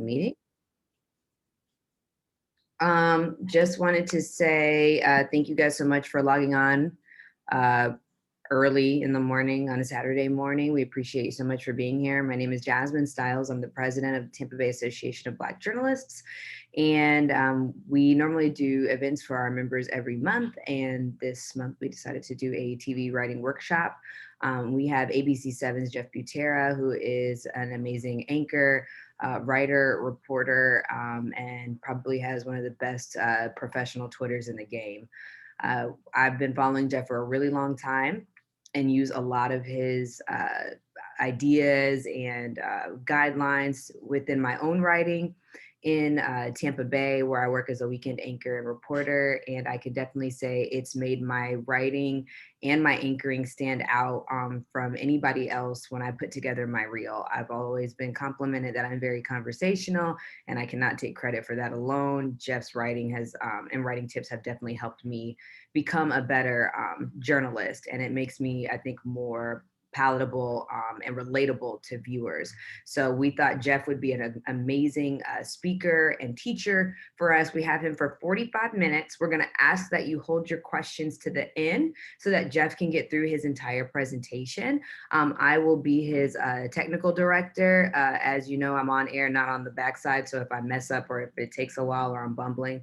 meeting. Just wanted to say thank you guys so much for logging on early in the morning on a Saturday morning. We appreciate you so much for being here. My name is Jasmine Stiles. I'm the president of the Tampa Bay Association of Black Journalists. And we normally do events for our members every month. And this month we decided to do a TV writing workshop. We have ABC7's Jeff Butera, who is an amazing anchor, writer, reporter, and probably has one of the best professional Twitters in the game. I've been following Jeff for a really long time and use a lot of his ideas and guidelines within my own writing in Tampa Bay, where I work as a weekend anchor and reporter. And I could definitely say it's made my writing and my anchoring stand out from anybody else when I put together my reel. I've always been complimented that I'm very conversational, and I cannot take credit for that alone. Jeff's writing has and writing tips have definitely helped me become a better journalist, and it makes me, I think, more palatable and relatable to viewers. So we thought Jeff would be an amazing speaker and teacher for us. We have him for 45 minutes. We're going to ask that you hold your questions to the end so that Jeff can get through his entire presentation. I will be his technical director. As you know, I'm on air, not on the backside. So if I mess up or if it takes a while or I'm bumbling,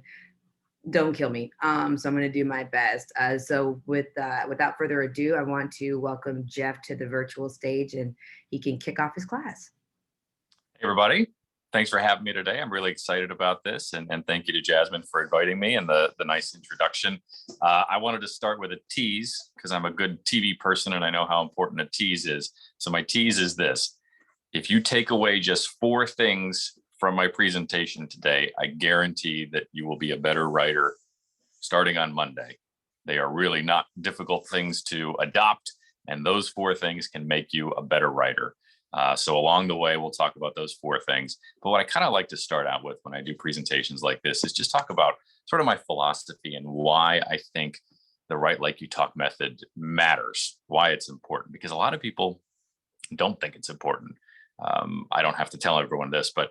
don't kill me. So I'm going to do my best. So without further ado, I want to welcome Jeff to the virtual stage, and he can kick off his class. Hey, everybody. Thanks for having me today. I'm really excited about this. And thank you to Jasmine for inviting me and the nice introduction. I wanted to start with a tease because I'm a good TV person and I know how important a tease is. So my tease is this. If you take away just 4 things from my presentation today, I guarantee that you will be a better writer starting on Monday. They are really not difficult things to adopt, and those 4 things can make you a better writer. So along the way, we'll talk about those 4 things. But what I kind of like to start out with when I do presentations like this is just talk about sort of my philosophy and why I think the Like Yout Talk method matters, why it's important, because a lot of people don't think it's important. I don't have to tell everyone this, but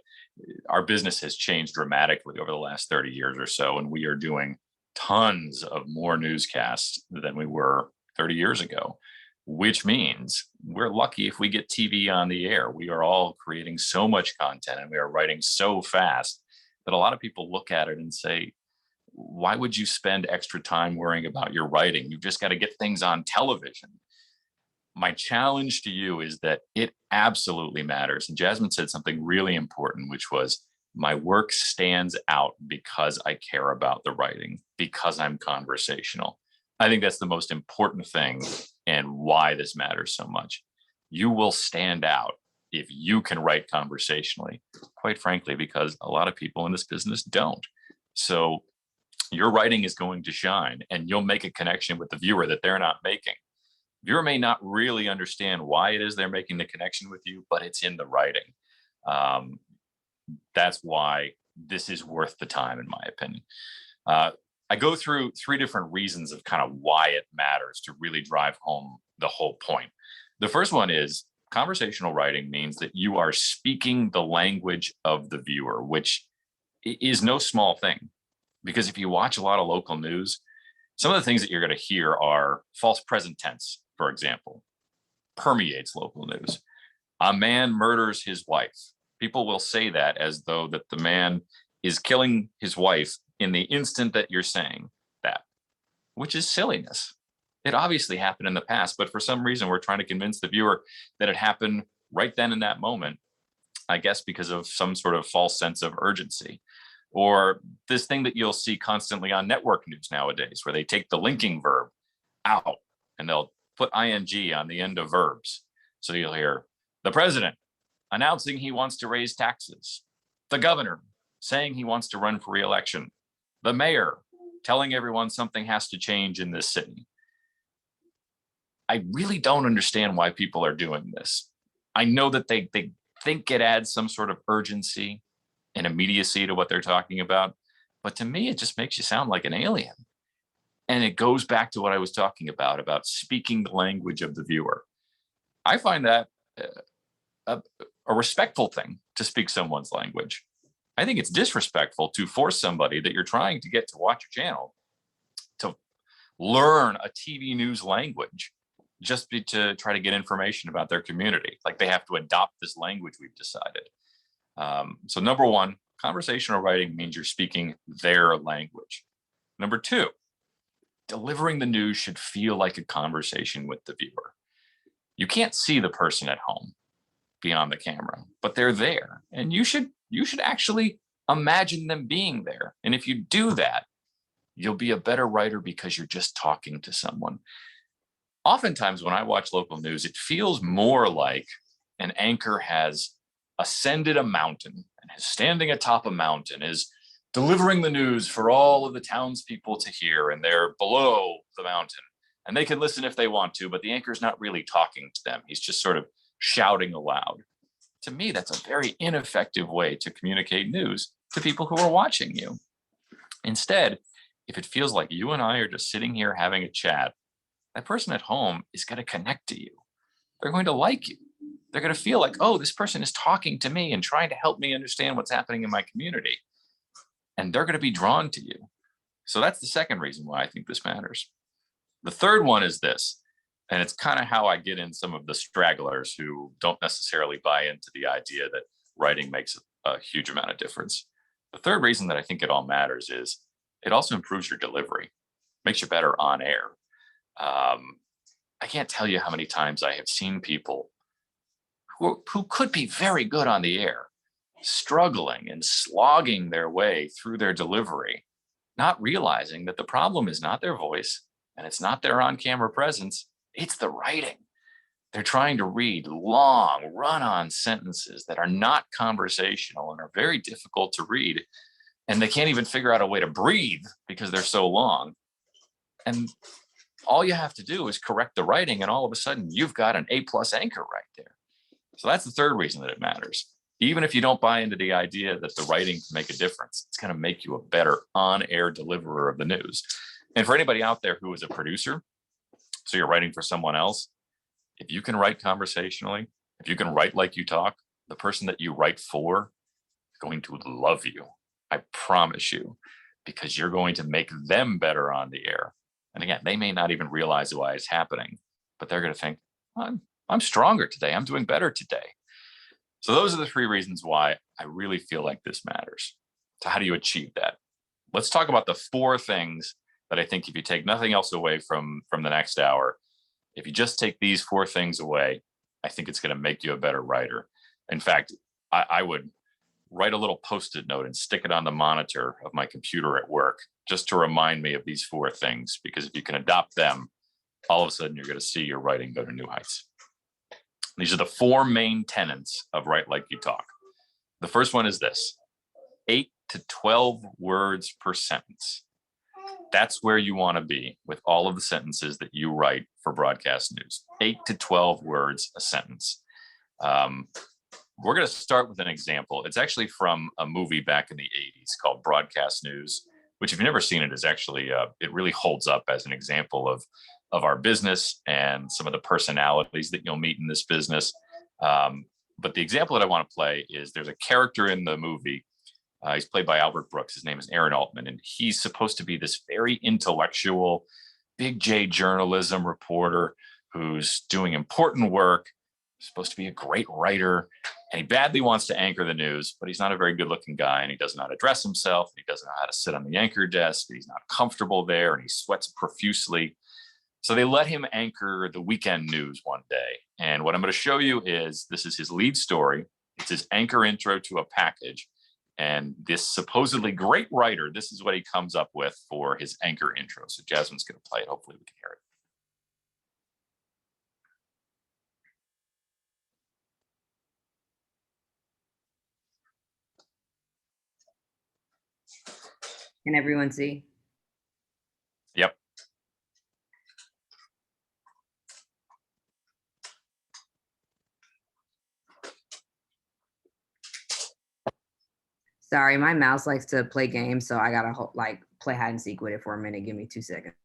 our business has changed dramatically over the last 30 years or so, and we are doing tons of more newscasts than we were 30 years ago, which means we're lucky if we get TV on the air. We are all creating so much content and we are writing so fast that a lot of people look at it and say, why would you spend extra time worrying about your writing? You've just got to get things on television. My challenge to you is that it absolutely matters. And Jasmine said something really important, which was my work stands out because I care about the writing, because I'm conversational. I think that's the most important thing and why this matters so much. You will stand out if you can write conversationally, quite frankly, because a lot of people in this business don't. So your writing is going to shine and you'll make a connection with the viewer that they're not making. Viewer may not really understand why it is they're making the connection with you, but it's in the writing. That's why this is worth the time, in my opinion. I go through 3 different reasons of kind of why it matters to really drive home the whole point. The first one is conversational writing means that you are speaking the language of the viewer, which is no small thing. Because if you watch a lot of local news, some of the things that you're going to hear are false present tense, for example, permeates local news. A man murders his wife. People will say that as though that the man is killing his wife in the instant that you're saying that, which is silliness. It obviously happened in the past, but for some reason, we're trying to convince the viewer that it happened right then in that moment, I guess because of some sort of false sense of urgency. Or this thing that you'll see constantly on network news nowadays, where they take the linking verb out and they'll put ing on the end of verbs. So you'll hear the president announcing he wants to raise taxes, the governor saying he wants to run for re-election, the mayor telling everyone something has to change in this city. I really don't understand why people are doing this. I know that they think it adds some sort of urgency and immediacy to what they're talking about, but to me, it just makes you sound like an alien. And it goes back to what I was talking about speaking the language of the viewer. I find that a respectful thing to speak someone's language. I think it's disrespectful to force somebody that you're trying to get to watch your channel to learn a TV news language just to try to get information about their community. Like they have to adopt this language we've decided. So number one, conversational writing means you're speaking their language. Number two, delivering the news should feel like a conversation with the viewer. You can't see the person at home beyond the camera, but they're there, and you should actually imagine them being there. And if you do that, you'll be a better writer because you're just talking to someone. Oftentimes when I watch local news, it feels more like an anchor has ascended a mountain and is standing atop a mountain, is delivering the news for all of the townspeople to hear, and they're below the mountain and they can listen if they want to, but the anchor's not really talking to them. He's just sort of shouting aloud. To me, that's a very ineffective way to communicate news to people who are watching you. Instead, if it feels like you and I are just sitting here having a chat, that person at home is going to connect to you. They're going to like you. They're going to feel like, oh, this person is talking to me and trying to help me understand what's happening in my community. And they're going to be drawn to you. So that's the second reason why I think this matters. The third one is this, and it's kind of how I get in some of the stragglers who don't necessarily buy into the idea that writing makes a huge amount of difference. The third reason that I think it all matters is it also improves your delivery, makes you better on air. I can't tell you how many times I have seen people who could be very good on the air, struggling and slogging their way through their delivery, not realizing that the problem is not their voice and it's not their on-camera presence, it's the writing. They're trying to read long, run-on sentences that are not conversational and are very difficult to read, and they can't even figure out a way to breathe because they're so long. And all you have to do is correct the writing, and all of a sudden you've got an A+ anchor right there. So that's the third reason that it matters. Even if you don't buy into the idea that the writing can make a difference, it's going to make you a better on-air deliverer of the news. And for anybody out there who is a producer, so you're writing for someone else, if you can write conversationally, if you can write like you talk, the person that you write for is going to love you. I promise you, because you're going to make them better on the air. And again, they may not even realize why it's happening, but they're going to think, I'm stronger today. I'm doing better today. So those are the three reasons why I really feel like this matters. So how do you achieve that? Let's talk about the four things that I think if you take nothing else away from the next hour, if you just take these four things away, I think it's going to make you a better writer. In fact, I would write a little Post-it note and stick it on the monitor of my computer at work just to remind me of these four things, because if you can adopt them, all of a sudden you're going to see your writing go to new heights. These are the four main tenets of Write Like You Talk. The first one is this: 8 to 12 words per sentence. That's where you want to be with all of the sentences that you write for broadcast news. 8 to 12 words a sentence. We're going to start with an example. It's actually from a movie back in the 80s called Broadcast News, which if you've never seen it is actually, it really holds up as an example of our business and some of the personalities that you'll meet in this business. But the example that I want to play is there's a character in the movie. He's played by Albert Brooks. His name is Aaron Altman, and he's supposed to be this very intellectual, big J journalism reporter who's doing important work, supposed to be a great writer, and he badly wants to anchor the news, but he's not a very good looking guy, and he doesn't know how to dress himself. He doesn't know how to sit on the anchor desk. He's not comfortable there, and he sweats profusely. So they let him anchor the weekend news one day. And what I'm going to show you is, this is his lead story. It's his anchor intro to a package. And this supposedly great writer, this is what he comes up with for his anchor intro. So Jasmine's going to play it. Hopefully we can hear it. Can everyone see? Yep. Sorry, my mouse likes to play games, so I gotta play hide and seek with it for a minute. Give me 2 seconds.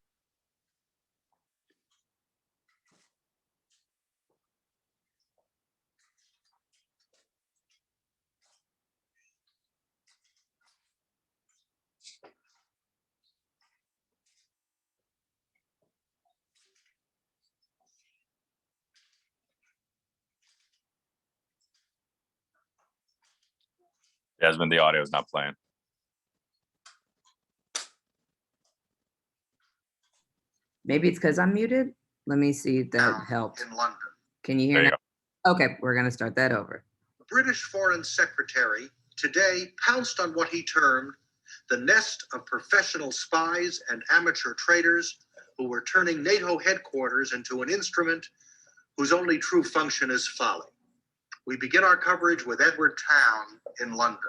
Jasmine, the audio is not playing. Maybe it's because I'm muted. Let me see if that helped. In London. Can you hear There you now? Okay, we're going to start that over. The British Foreign Secretary today pounced on what he termed the nest of professional spies and amateur traders who were turning NATO headquarters into an instrument whose only true function is folly. We begin our coverage with Edward Town in London.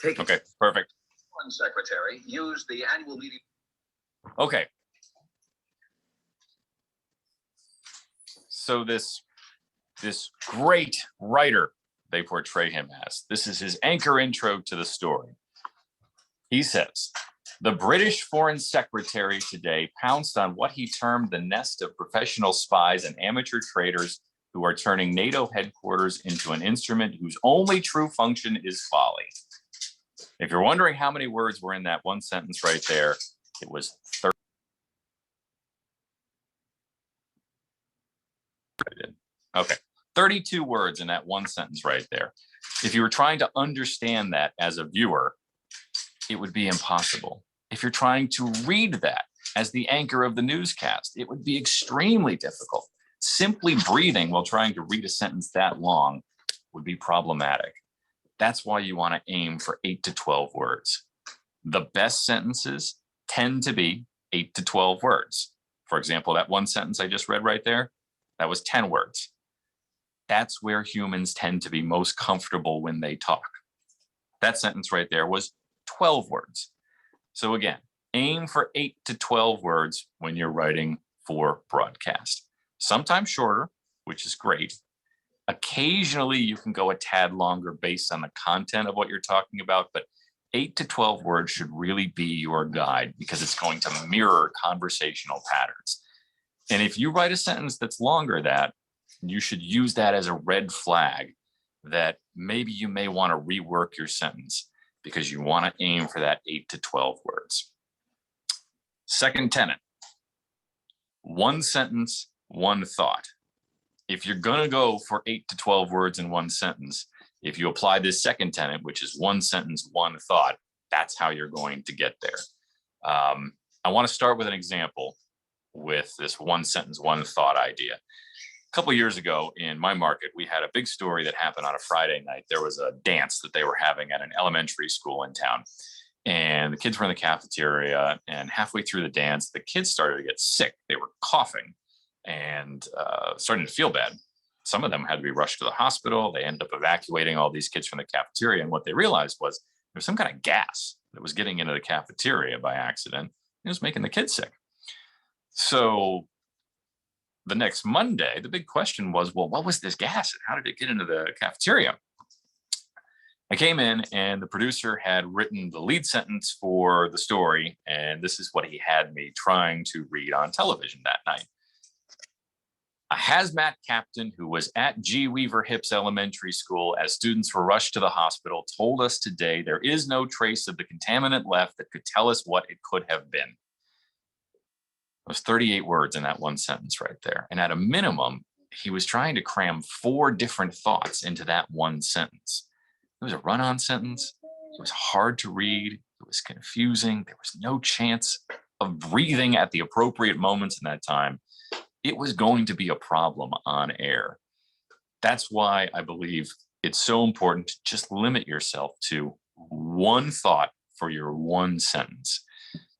Okay, perfect. Foreign Secretary used the annual meeting. Okay. So this great writer they portray him as, this is his anchor intro to the story. He says, the British Foreign Secretary today pounced on what he termed the nest of professional spies and amateur traders who are turning NATO headquarters into an instrument whose only true function is folly. If you're wondering how many words were in that one sentence right there, it was 30. Okay, 32 words in that one sentence right there. If you were trying to understand that as a viewer, it would be impossible. If you're trying to read that as the anchor of the newscast, it would be extremely difficult. Simply breathing while trying to read a sentence that long would be problematic. That's why you want to aim for 8 to 12 words. The best sentences tend to be 8 to 12 words. For example, that one sentence I just read right there, that was 10 words. That's where humans tend to be most comfortable when they talk. That sentence right there was 12 words. So again, aim for 8 to 12 words when you're writing for broadcast. Sometimes shorter, which is great. Occasionally, you can go a tad longer based on the content of what you're talking about, but 8 to 12 words should really be your guide because it's going to mirror conversational patterns. And if you write a sentence that's longer than that, you should use that as a red flag that maybe you may want to rework your sentence because you want to aim for that 8 to 12 words. Second tenet, one sentence, one thought. If you're going to go for 8 to 12 words in one sentence, if you apply this second tenet, which is one sentence, one thought, that's how you're going to get there. I want to start with an example with this one sentence, one thought idea. A couple of years ago in my market, we had a big story that happened on a Friday night. There was a dance that they were having at an elementary school in town. And the kids were in the cafeteria, and halfway through the dance, the kids started to get sick. They were coughing and starting to feel bad. Some of them had to be rushed to the hospital. They ended up evacuating all these kids from the cafeteria. And what they realized was there was some kind of gas that was getting into the cafeteria by accident. It was making the kids sick. So the next Monday, the big question was, well, what was this gas and how did it get into the cafeteria? I came in and the producer had written the lead sentence for the story. And this is what he had me trying to read on television that night. A hazmat captain who was at G. Weaver Hipps Elementary School as students were rushed to the hospital told us today there is no trace of the contaminant left that could tell us what it could have been. It was 38 words in that one sentence right there. And at a minimum, he was trying to cram 4 different thoughts into that one sentence. It was a run-on sentence. It was hard to read. It was confusing. There was no chance of breathing at the appropriate moments in that time. It was going to be a problem on air. That's why I believe it's so important to just limit yourself to one thought for your one sentence.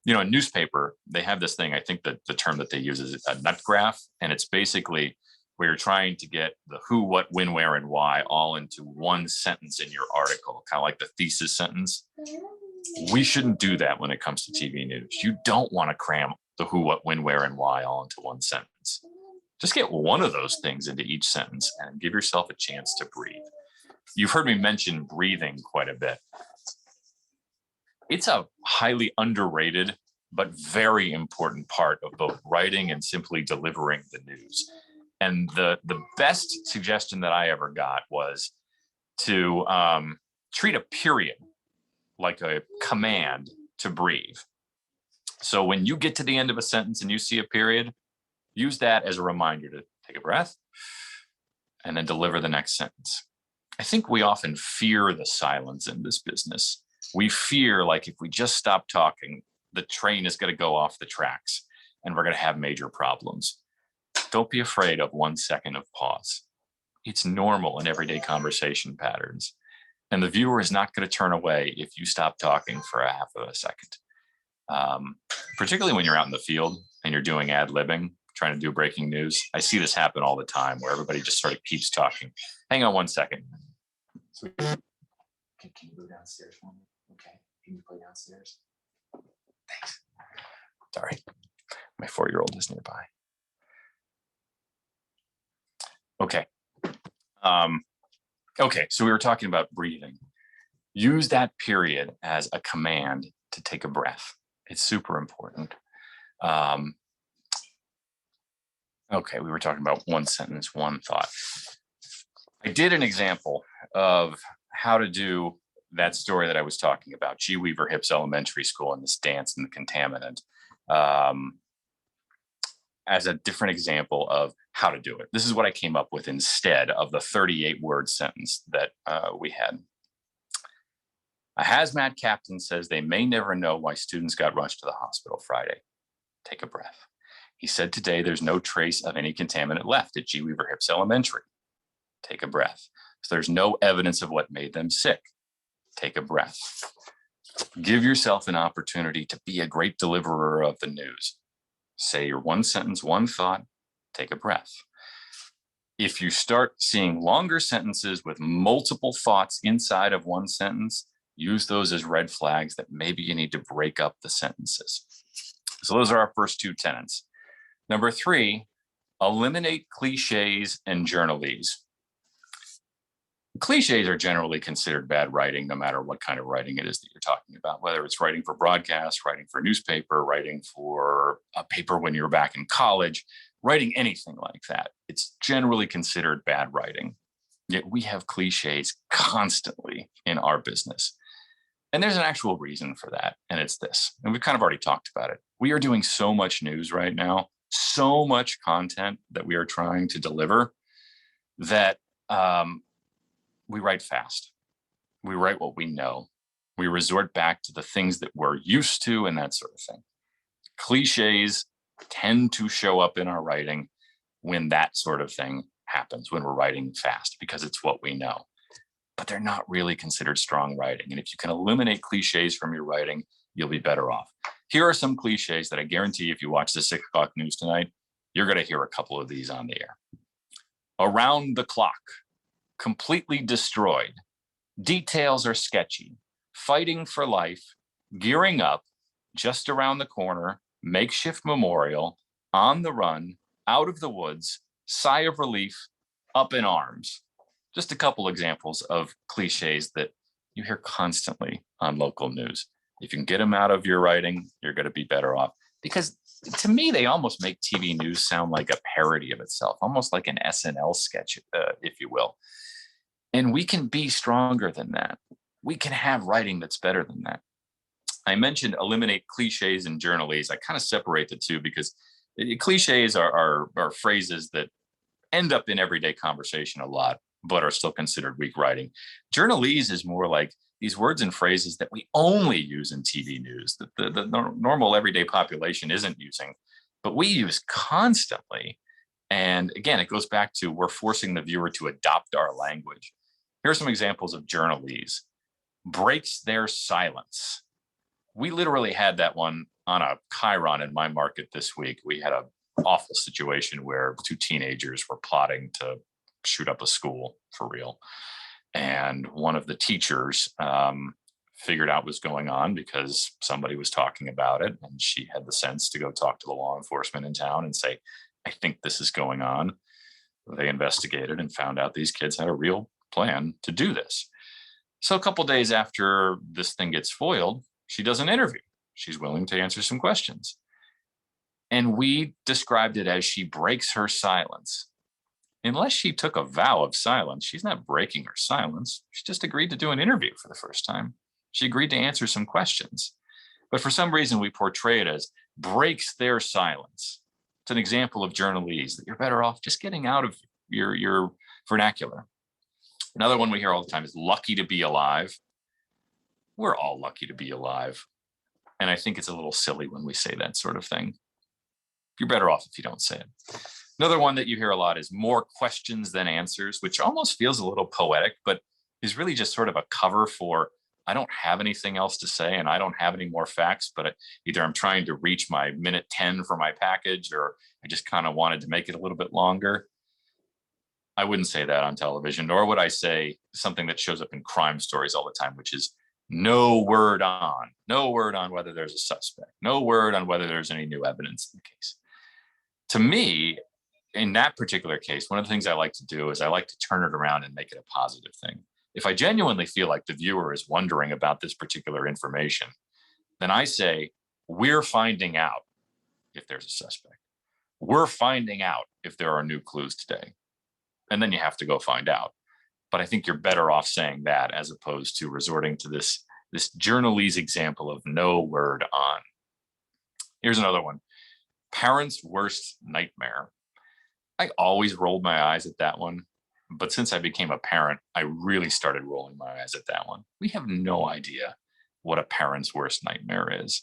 You know, a newspaper, they have this thing, I think that the term that they use is a nut graph. And it's basically where you're trying to get the who, what, when, where, and why all into one sentence in your article, kind of like the thesis sentence. We shouldn't do that when it comes to TV news. You don't want to cram the who, what, when, where, and why all into one sentence. Just get one of those things into each sentence and give yourself a chance to breathe. You've heard me mention breathing quite a bit. It's a highly underrated, but very important part of both writing and simply delivering the news. And the best suggestion that I ever got was to treat a period like a command to breathe. So when you get to the end of a sentence and you see a period, use that as a reminder to take a breath and then deliver the next sentence. I think we often fear the silence in this business. We fear, like, if we just stop talking, the train is going to go off the tracks and we're going to have major problems. Don't be afraid of 1 second of pause. It's normal in everyday conversation patterns. And the viewer is not going to turn away if you stop talking for a half of a second. Particularly when you're out in the field and you're doing ad-libbing, trying to do breaking news. I see this happen all the time where everybody just sort of keeps talking. Hang on 1 second. Can you go downstairs for me? Okay. Can you play downstairs? Thanks. Sorry. My 4-year-old is nearby. Okay. Okay. So we were talking about breathing. Use that period as a command to take a breath. It's super important. Okay. We were talking about 1 sentence, 1 thought. I did an example of how to do that story that I was talking about, G. Weaver Hips Elementary School and this dance and the contaminant, as a different example of how to do it. This is what I came up with instead of the 38-word sentence that we had. A hazmat captain says they may never know why students got rushed to the hospital Friday. Take a breath. He said today there's no trace of any contaminant left at G. Weaver Hips Elementary. Take a breath. So there's no evidence of what made them sick. Take a breath. Give yourself an opportunity to be a great deliverer of the news. Say your 1 sentence, 1 thought, take a breath. If you start seeing longer sentences with multiple thoughts inside of 1 sentence, use those as red flags that maybe you need to break up the sentences. So those are our first 2 tenets. Number 3, eliminate cliches and journalese. Cliches are generally considered bad writing, no matter what kind of writing it is that you're talking about, whether it's writing for broadcast, writing for newspaper, writing for a paper when you're back in college, writing anything like that. It's generally considered bad writing. Yet we have cliches constantly in our business. And there's an actual reason for that. And it's this, and we've kind of already talked about it. We are doing so much news right now, so much content that we are trying to deliver that, we write fast. We write what we know. We resort back to the things that we're used to and that sort of thing. Cliches tend to show up in our writing when that sort of thing happens, when we're writing fast, because it's what we know. But they're not really considered strong writing. And if you can eliminate cliches from your writing, you'll be better off. Here are some cliches that I guarantee if you watch the 6 o'clock news tonight, you're going to hear a couple of these on the air. Around the clock. Completely destroyed. Details are sketchy. Fighting for life. Gearing up. Just around the corner. Makeshift memorial. On the run. Out of the woods. Sigh of relief. Up in arms. Just a couple examples of cliches that you hear constantly on local news. If you can get them out of your writing, you're going to be better off. Because to me, they almost make TV news sound like a parody of itself, almost like an SNL sketch, if you will. And we can be stronger than that. We can have writing that's better than that. I mentioned eliminate cliches and journalese. I kind of separate the two because cliches are phrases that end up in everyday conversation a lot, but are still considered weak writing. Journalese is more like these words and phrases that we only use in TV news, that the normal everyday population isn't using, but we use constantly. And again, it goes back to we're forcing the viewer to adopt our language. Here are some examples of journalese. Breaks their silence. We literally had that one on a chyron in my market this week. We had an awful situation where 2 teenagers were plotting to shoot up a school for real. And one of the teachers figured out what was going on because somebody was talking about it. And she had the sense to go talk to the law enforcement in town and say, I think this is going on. They investigated and found out these kids had a real plan to do this. So a couple days after this thing gets foiled, she does an interview. She's willing to answer some questions. And we described it as she breaks her silence. Unless she took a vow of silence, she's not breaking her silence. She just agreed to do an interview for the first time. She agreed to answer some questions. But for some reason, we portray it as breaks their silence. It's an example of journalese, that you're better off just getting out of your vernacular. Another one we hear all the time is lucky to be alive. We're all lucky to be alive. And I think it's a little silly when we say that sort of thing. You're better off if you don't say it. Another one that you hear a lot is more questions than answers, which almost feels a little poetic, but is really just sort of a cover for, I don't have anything else to say and I don't have any more facts, but either I'm trying to reach my minute 10 for my package, or I just kind of wanted to make it a little bit longer. I wouldn't say that on television, nor would I say something that shows up in crime stories all the time, which is no word on whether there's a suspect, no word on whether there's any new evidence in the case. To me, in that particular case, one of the things I like to do is I like to turn it around and make it a positive thing. If I genuinely feel like the viewer is wondering about this particular information, then I say, we're finding out if there's a suspect. We're finding out if there are new clues today. And then you have to go find out. But I think you're better off saying that as opposed to resorting to this journalese example of no word on. Here's another one. Parents' worst nightmare. I always rolled my eyes at that one. But since I became a parent, I really started rolling my eyes at that one. We have no idea what a parent's worst nightmare is.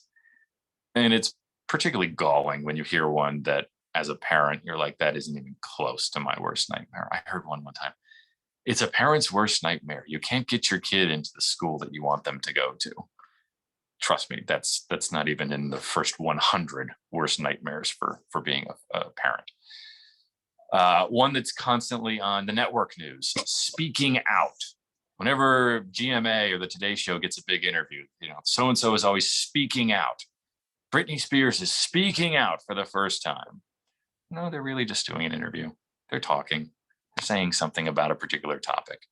And it's particularly galling when you hear one that as a parent, you're like, that isn't even close to my worst nightmare. I heard one time. It's a parent's worst nightmare. You can't get your kid into the school that you want them to go to. Trust me, that's not even in the first 100 worst nightmares for being a parent. One that's constantly on the network news, speaking out. Whenever GMA or the Today Show gets a big interview, so-and-so is always speaking out. Britney Spears is speaking out for the first time. No, they're really just doing an interview. They're talking, they're saying something about a particular topic.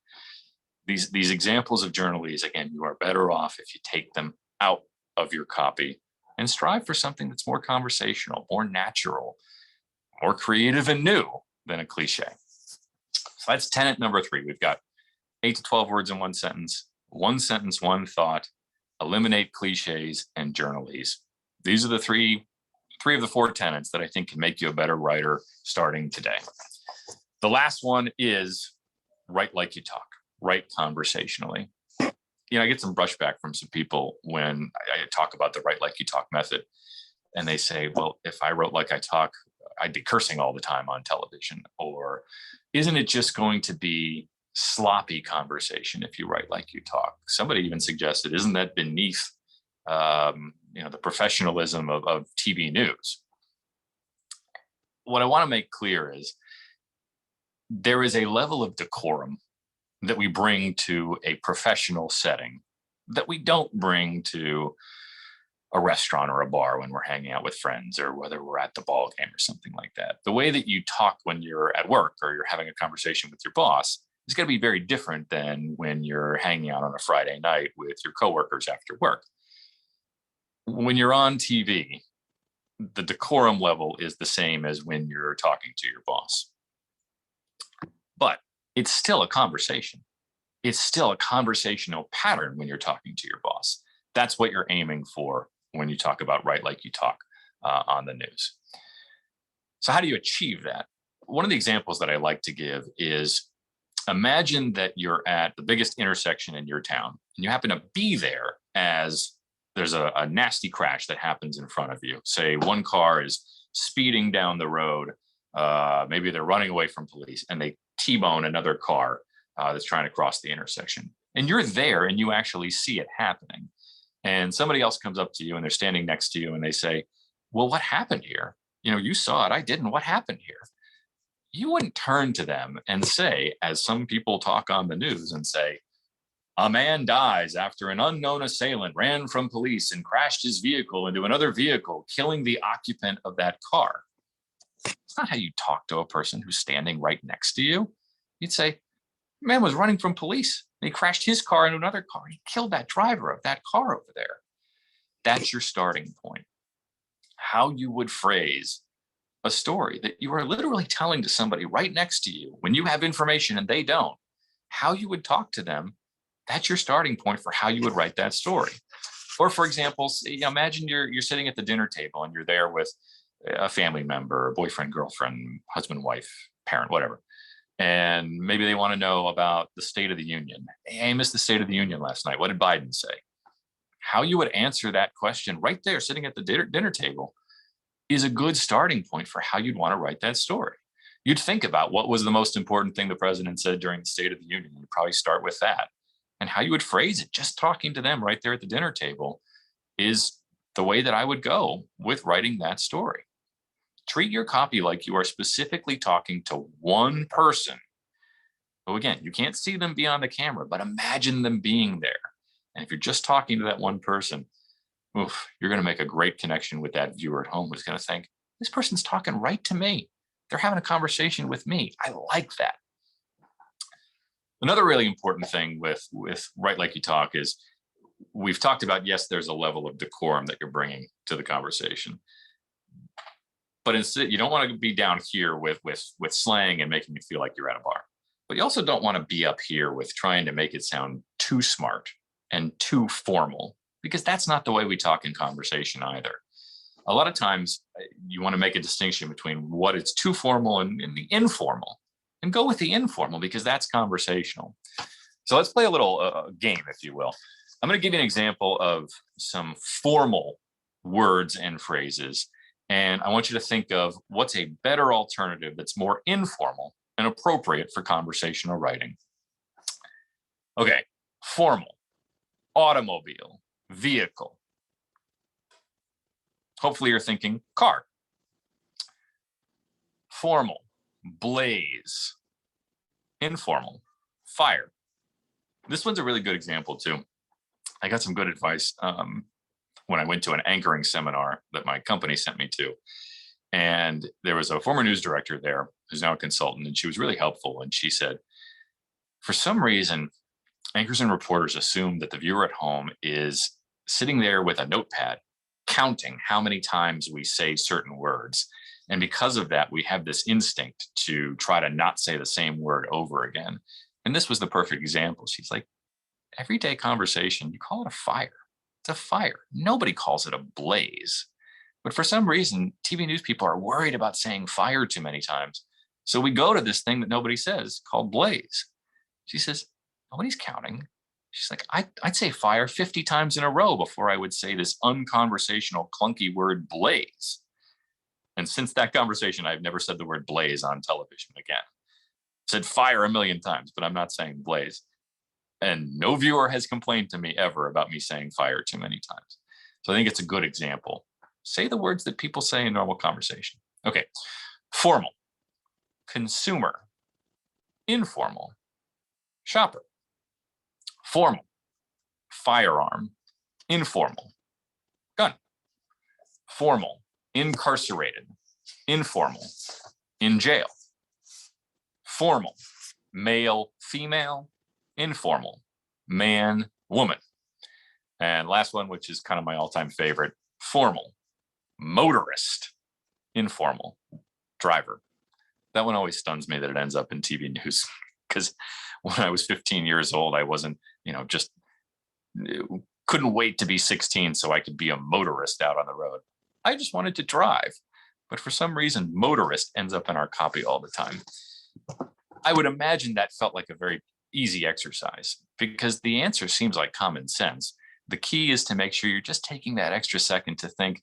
These examples of journalese, again, you are better off if you take them out of your copy and strive for something that's more conversational, more natural, more creative and new than a cliche. So that's tenet number 3. We've got 8 to 12 words in one sentence, one thought, eliminate cliches and journalese. These are the three of the 4 tenets that I think can make you a better writer starting today. The last one is write like you talk, write conversationally. I get some brushback from some people when I talk about the write like you talk method. And they say, well, if I wrote like I talk, I'd be cursing all the time on television. Or isn't it just going to be sloppy conversation if you write like you talk? Somebody even suggested, isn't that beneath the professionalism of TV news? What I want to make clear is there is a level of decorum that we bring to a professional setting that we don't bring to a restaurant or a bar when we're hanging out with friends, or whether we're at the ball game or something like that. The way that you talk when you're at work or you're having a conversation with your boss is going to be very different than when you're hanging out on a Friday night with your coworkers after work. When you're on TV, the decorum level is the same as when you're talking to your boss. But it's still a conversation. It's still a conversational pattern when you're talking to your boss. That's what you're aiming for when you talk about write like you talk on the news. So how do you achieve that? One of the examples that I like to give is, imagine that you're at the biggest intersection in your town and you happen to be there as there's a nasty crash that happens in front of you. Say one car is speeding down the road. Maybe they're running away from police and they T-bone another car that's trying to cross the intersection. And you're there and you actually see it happening. And somebody else comes up to you and they're standing next to you and they say, well, what happened here? You saw it, I didn't. What happened here? You wouldn't turn to them and say, as some people talk on the news and say, a man dies after an unknown assailant ran from police and crashed his vehicle into another vehicle, killing the occupant of that car. It's not how you talk to a person who's standing right next to you. You'd say, the man was running from police and he crashed his car into another car. He killed that driver of that car over there. That's your starting point. How you would phrase a story that you are literally telling to somebody right next to you when you have information and they don't, how you would talk to them. That's your starting point for how you would write that story. Or for example, imagine you're sitting at the dinner table and you're there with a family member, boyfriend, girlfriend, husband, wife, parent, whatever. And maybe they want to know about the State of the Union. Hey, I missed the State of the Union last night. What did Biden say? How you would answer that question right there, sitting at the dinner table, is a good starting point for how you'd want to write that story. You'd think about what was the most important thing the president said during the State of the Union. You'd probably start with that. And how you would phrase it, just talking to them right there at the dinner table, is the way that I would go with writing that story. Treat your copy like you are specifically talking to one person. So again, you can't see them beyond the camera, but imagine them being there. And if you're just talking to that one person, oof, you're going to make a great connection with that viewer at home who's going to think, this person's talking right to me. They're having a conversation with me. I like that. Another really important thing with Write Like You Talk is we've talked about, yes, there's a level of decorum that you're bringing to the conversation. But instead, you don't want to be down here with slang and making it feel like you're at a bar. But you also don't want to be up here with trying to make it sound too smart and too formal, because that's not the way we talk in conversation either. A lot of times you want to make a distinction between what is too formal and the informal, and go with the informal because that's conversational. So let's play a little game, if you will. I'm going to give you an example of some formal words and phrases, and I want you to think of what's a better alternative that's more informal and appropriate for conversational writing. Okay, formal, automobile, vehicle. Hopefully you're thinking car. Formal, blaze. Informal, fire. This one's a really good example too. I got some good advice when I went to an anchoring seminar that my company sent me to. And there was a former news director there who's now a consultant, and she was really helpful. And she said, for some reason, anchors and reporters assume that the viewer at home is sitting there with a notepad, counting how many times we say certain words. And because of that, we have this instinct to try to not say the same word over again. And this was the perfect example. She's like, everyday conversation, you call it a fire. It's a fire. Nobody calls it a blaze. But for some reason, TV news people are worried about saying fire too many times. So we go to this thing that nobody says called blaze. She says, nobody's counting. She's like, I'd say fire 50 times in a row before I would say this unconversational, clunky word blaze. And since that conversation, I've never said the word blaze on television again. Said fire a million times, but I'm not saying blaze. And no viewer has complained to me ever about me saying fire too many times. So I think it's a good example. Say the words that people say in normal conversation. Okay, formal, consumer, informal, shopper. Formal, firearm, informal, gun. Formal, incarcerated, informal, in jail. Formal, male, female, informal, man, woman. And last one, which is kind of my all-time favorite, formal, motorist, informal, driver. That one always stuns me that it ends up in TV news, because when I was 15 years old, I wasn't, just couldn't wait to be 16 so I could be a motorist out on the road. I just wanted to drive. But for some reason, motorist ends up in our copy all the time. I would imagine that felt like a very easy exercise, because the answer seems like common sense. The key is to make sure you're just taking that extra second to think,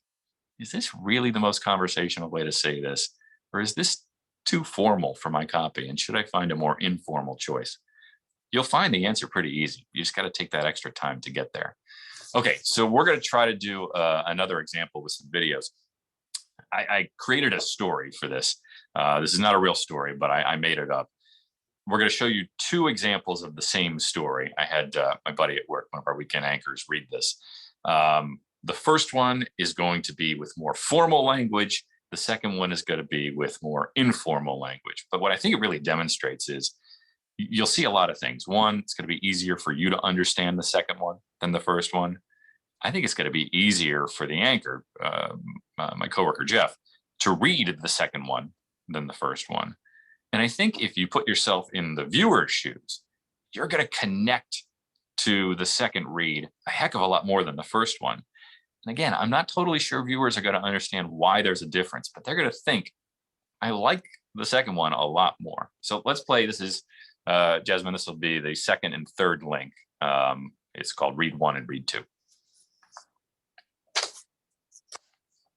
is this really the most conversational way to say this? Or is this too formal for my copy? And should I find a more informal choice? You'll find the answer pretty easy. You just got to take that extra time to get there. Okay, so we're going to try to do another example with some videos. I created a story for this. This is not a real story, but I made it up. We're going to show you two examples of the same story. I had my buddy at work, one of our weekend anchors, read this. The first one is going to be with more formal language. The second one is going to be with more informal language. But what I think it really demonstrates is you'll see a lot of things. One, it's going to be easier for you to understand the second one than the first one. I think it's going to be easier for the anchor, my coworker, Jeff, to read the second one than the first one. And I think if you put yourself in the viewer's shoes, you're going to connect to the second read a heck of a lot more than the first one. And again, I'm not totally sure viewers are going to understand why there's a difference, but they're going to think, I like the second one a lot more. So let's play. This is, Jasmine, this will be the second and third link. It's called Read 1 and Read 2.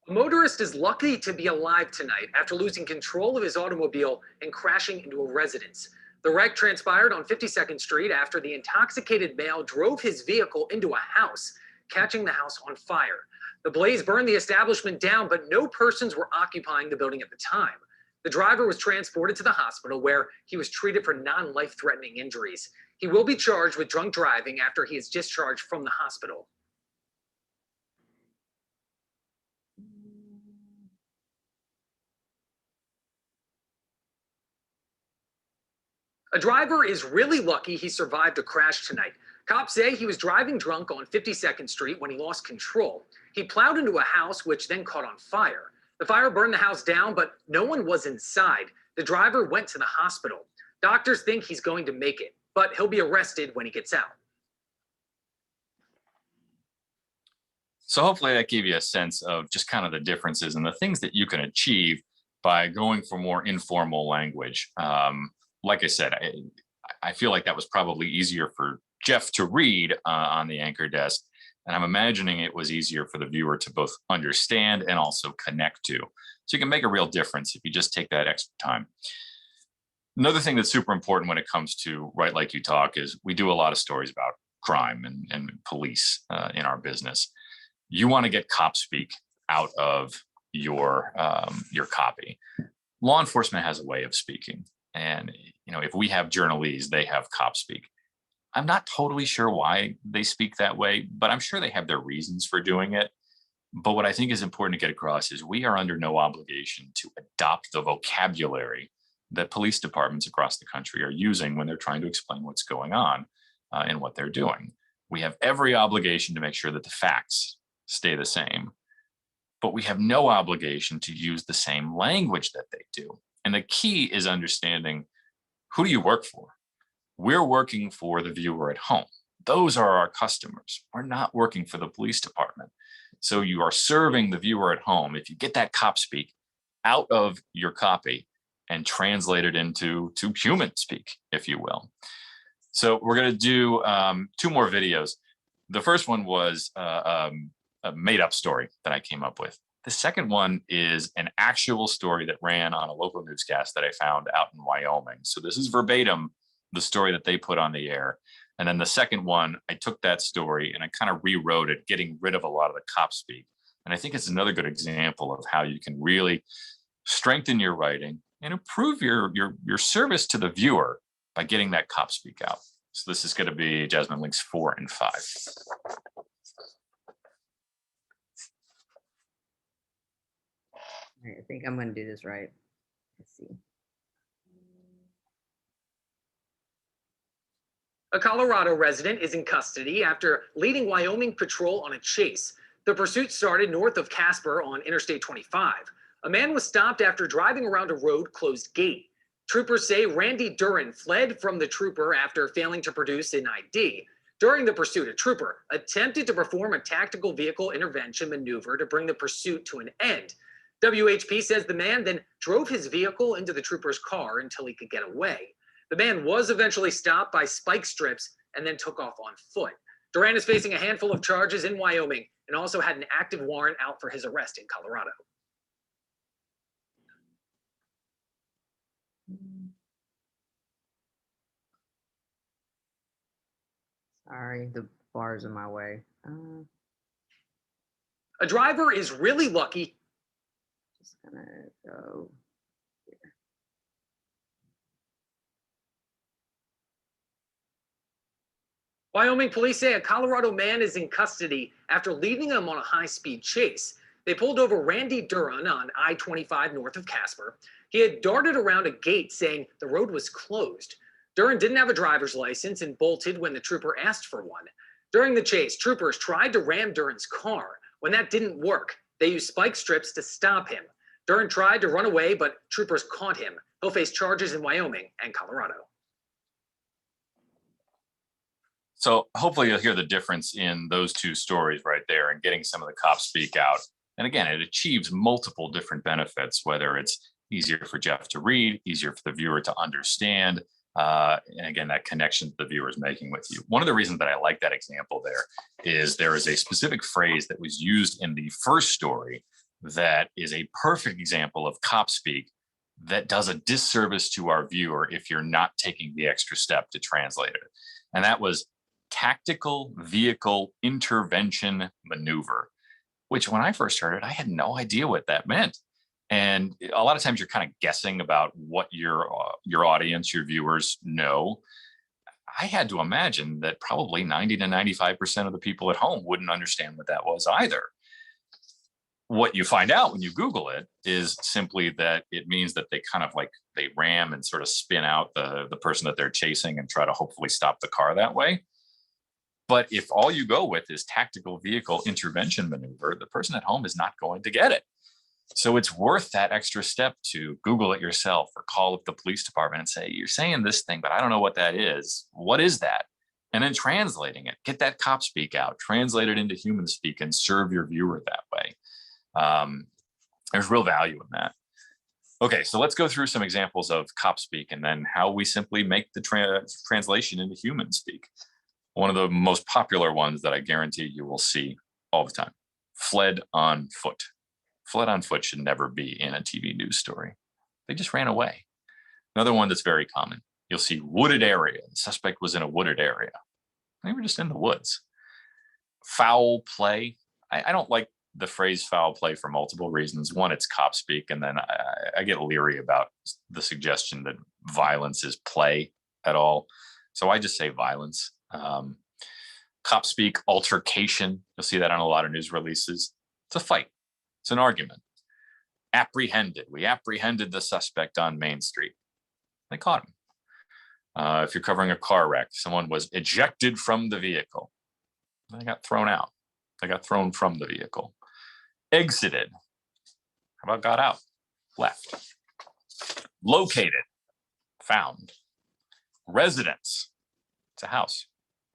A motorist is lucky to be alive tonight after losing control of his automobile and crashing into a residence. The wreck transpired on 52nd Street after the intoxicated male drove his vehicle into a house, catching the house on fire. The blaze burned the establishment down, but no persons were occupying the building at the time. The driver was transported to the hospital where he was treated for non-life-threatening injuries. He will be charged with drunk driving after he is discharged from the hospital. A driver is really lucky he survived a crash tonight. Cops say he was driving drunk on 52nd Street when he lost control. He plowed into a house, which then caught on fire. The fire burned the house down, but no one was inside. The driver went to the hospital. Doctors think he's going to make it, but he'll be arrested when he gets out. So hopefully that gave you a sense of just kind of the differences and the things that you can achieve by going for more informal language. Like I said, I feel like that was probably easier for Jeff to read on the anchor desk. And I'm imagining it was easier for the viewer to both understand and also connect to. So you can make a real difference if you just take that extra time. Another thing that's super important when it comes to Write Like You Talk is we do a lot of stories about crime and police in our business. You want to get cop speak out of your copy. Law enforcement has a way of speaking. And, if we have journalese, they have cop speak. I'm not totally sure why they speak that way, but I'm sure they have their reasons for doing it. But what I think is important to get across is we are under no obligation to adopt the vocabulary that police departments across the country are using when they're trying to explain what's going on and what they're doing. We have every obligation to make sure that the facts stay the same, but we have no obligation to use the same language that they do. And the key is understanding, who do you work for? We're working for the viewer at home. Those are our customers. We're not working for the police department. So you are serving the viewer at home. If you get that cop speak out of your copy and translate it into human speak, if you will. So we're going to do 2 more videos. The first one was a made-up story that I came up with. The second one is an actual story that ran on a local newscast that I found out in Wyoming. So this is verbatim the story that they put on the air. And then the second one, I took that story and I kind of rewrote it, getting rid of a lot of the cop speak. And I think it's another good example of how you can really strengthen your writing and improve your service to the viewer by getting that cop speak out. So this is going to be Jasmine links 4 and 5. All right, I think I'm going to do this right. Let's see. A Colorado resident is in custody after leading Wyoming patrol on a chase. The pursuit started north of Casper on Interstate 25. A man was stopped after driving around a road-closed gate. Troopers say Randy Duran fled from the trooper after failing to produce an ID. During the pursuit, a trooper attempted to perform a tactical vehicle intervention maneuver to bring the pursuit to an end. WHP says the man then drove his vehicle into the trooper's car until he could get away. The man was eventually stopped by spike strips and then took off on foot. Duran is facing a handful of charges in Wyoming and also had an active warrant out for his arrest in Colorado. Sorry, the bar's in my way. A driver is really lucky. Just gonna go here. Wyoming police say a Colorado man is in custody after leaving him on a high-speed chase. They pulled over Randy Duran on I-25 north of Casper. He had darted around a gate saying the road was closed. Duran didn't have a driver's license and bolted when the trooper asked for one. During the chase, troopers tried to ram Duran's car. When that didn't work, they used spike strips to stop him. Duran tried to run away, but troopers caught him. He'll face charges in Wyoming and Colorado. So hopefully you'll hear the difference in those 2 stories right there and getting some of the cop speak out. And again, it achieves multiple different benefits, whether it's, easier for Jeff to read, easier for the viewer to understand. And again, that connection that the viewer is making with you. One of the reasons that I like that example there is a specific phrase that was used in the first story that is a perfect example of cop speak that does a disservice to our viewer if you're not taking the extra step to translate it. And that was tactical vehicle intervention maneuver, which when I first heard it, I had no idea what that meant. And a lot of times you're kind of guessing about what your audience, your viewers know. I had to imagine that probably 90 to 95% of the people at home wouldn't understand what that was either. What you find out when you Google it is simply that it means that they kind of like they ram and sort of spin out the person that they're chasing and try to hopefully stop the car that way. But if all you go with is tactical vehicle intervention maneuver, the person at home is not going to get it. So it's worth that extra step to Google it yourself or call up the police department and say, you're saying this thing, but I don't know what that is. What is that? And then translating it, get that cop speak out, translate it into human speak and serve your viewer that way. There's real value in that. Okay, so let's go through some examples of cop speak and then how we simply make the translation into human speak. One of the most popular ones that I guarantee you will see all the time, fled on foot. Fled on foot should never be in a TV news story. They just ran away. Another one that's very common. You'll see wooded area. The suspect was in a wooded area. They were just in the woods. Foul play. I don't like the phrase foul play for multiple reasons. One, it's cop speak. And then I get leery about the suggestion that violence is play at all. So I just say violence. Cop speak, altercation. You'll see that on a lot of news releases. It's a fight. It's an argument. Apprehended. We apprehended the suspect on Main Street. They caught him. If you're covering a car wreck, someone was ejected from the vehicle. They got thrown out. They got thrown from the vehicle. Exited. How about got out? Left. Located. Found. Residence. It's a house.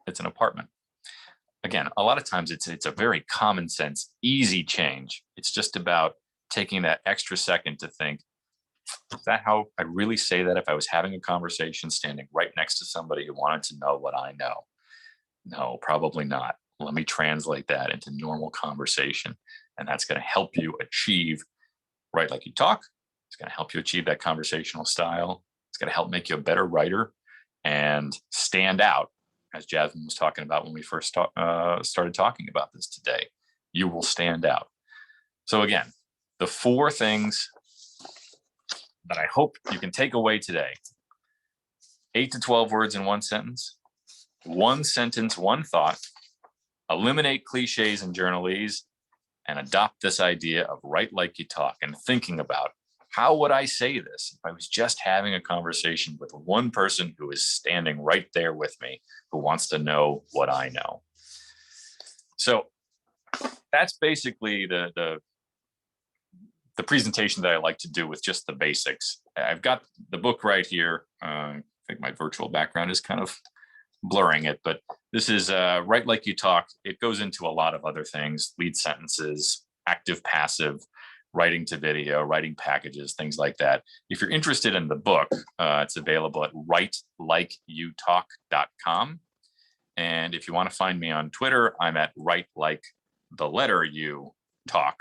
It's an apartment. Again, a lot of times it's a very common sense, easy change. It's just about taking that extra second to think, is that how I'd really say that if I was having a conversation standing right next to somebody who wanted to know what I know? No, probably not. Let me translate that into normal conversation. And that's going to help you achieve Write Like You Talk. It's going to help you achieve that conversational style. It's going to help make you a better writer and stand out, as Jasmine was talking about when we first started talking about this today. You will stand out. So again, the 4 things that I hope you can take away today: 8 to 12 words in one sentence, 1 sentence, 1 thought, eliminate cliches and journalese, and adopt this idea of write like you talk and thinking about, how would I say this if I was just having a conversation with one person who is standing right there with me, who wants to know what I know? So that's basically the presentation that I like to do with just the basics. I've got the book right here. I think my virtual background is kind of blurring it, but this is Write Like You Talk. It goes into a lot of other things: lead sentences, active, passive, writing to video, writing packages, things like that. If you're interested in the book, it's available at writelikeYouTalk.com. And if you want to find me on Twitter, I'm at writelike_you talk.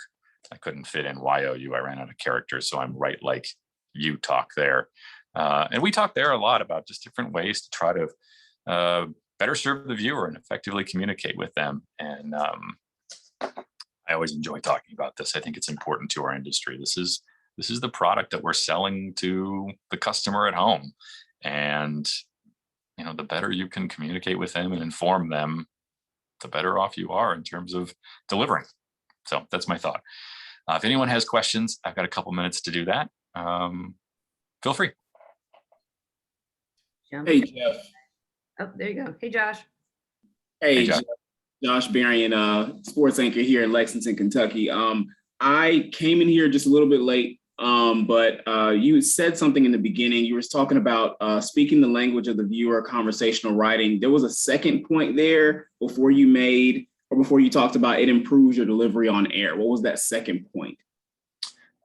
I couldn't fit in YOU. I ran out of characters, so I'm Write Like You Talk there. And we talk there a lot about just different ways to try to better serve the viewer and effectively communicate with them. And I always enjoy talking about this. I think it's important to our industry. This is the product that we're selling to the customer at home. And the better you can communicate with them and inform them, the better off you are in terms of delivering. So that's my thought. If anyone has questions, I've got a couple minutes to do that. Feel free. Hey, Jeff. Oh, there you go. Hey, Josh. Hey, Josh. Josh Berrien, sports anchor here in Lexington, Kentucky. I came in here just a little bit late, but you said something in the beginning. You were talking about speaking the language of the viewer, conversational writing. There was a second point there before you talked about it improves your delivery on air. What was that second point?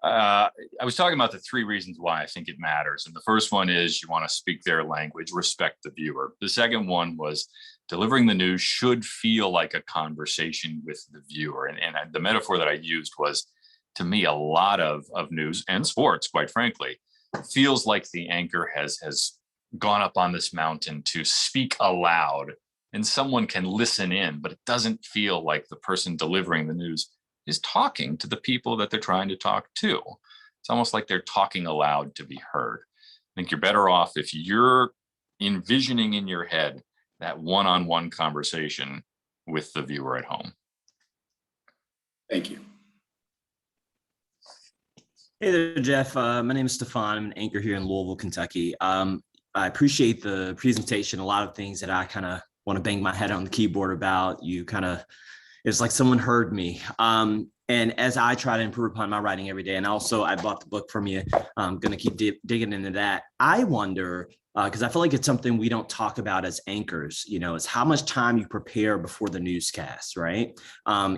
I was talking about the three reasons why I think it matters. And the first one is you want to speak their language, respect the viewer. The second one was delivering the news should feel like a conversation with the viewer. And the metaphor that I used was, to me, a lot of news and sports, quite frankly, feels like the anchor has gone up on this mountain to speak aloud and someone can listen in, but it doesn't feel like the person delivering the news is talking to the people that they're trying to talk to. It's almost like they're talking aloud to be heard. I think you're better off if you're envisioning in your head that one-on-one conversation with the viewer at home. Thank you. Hey there, Jeff. My name is Stefan. I'm an anchor here in Louisville, Kentucky. I appreciate the presentation. A lot of things that I kind of want to bang my head on the keyboard about. It's like someone heard me. And as I try to improve upon my writing every day, and also I bought the book from you, I'm going to keep digging into that. I wonder, because I feel like it's something we don't talk about as anchors, is how much time you prepare before the newscast, right?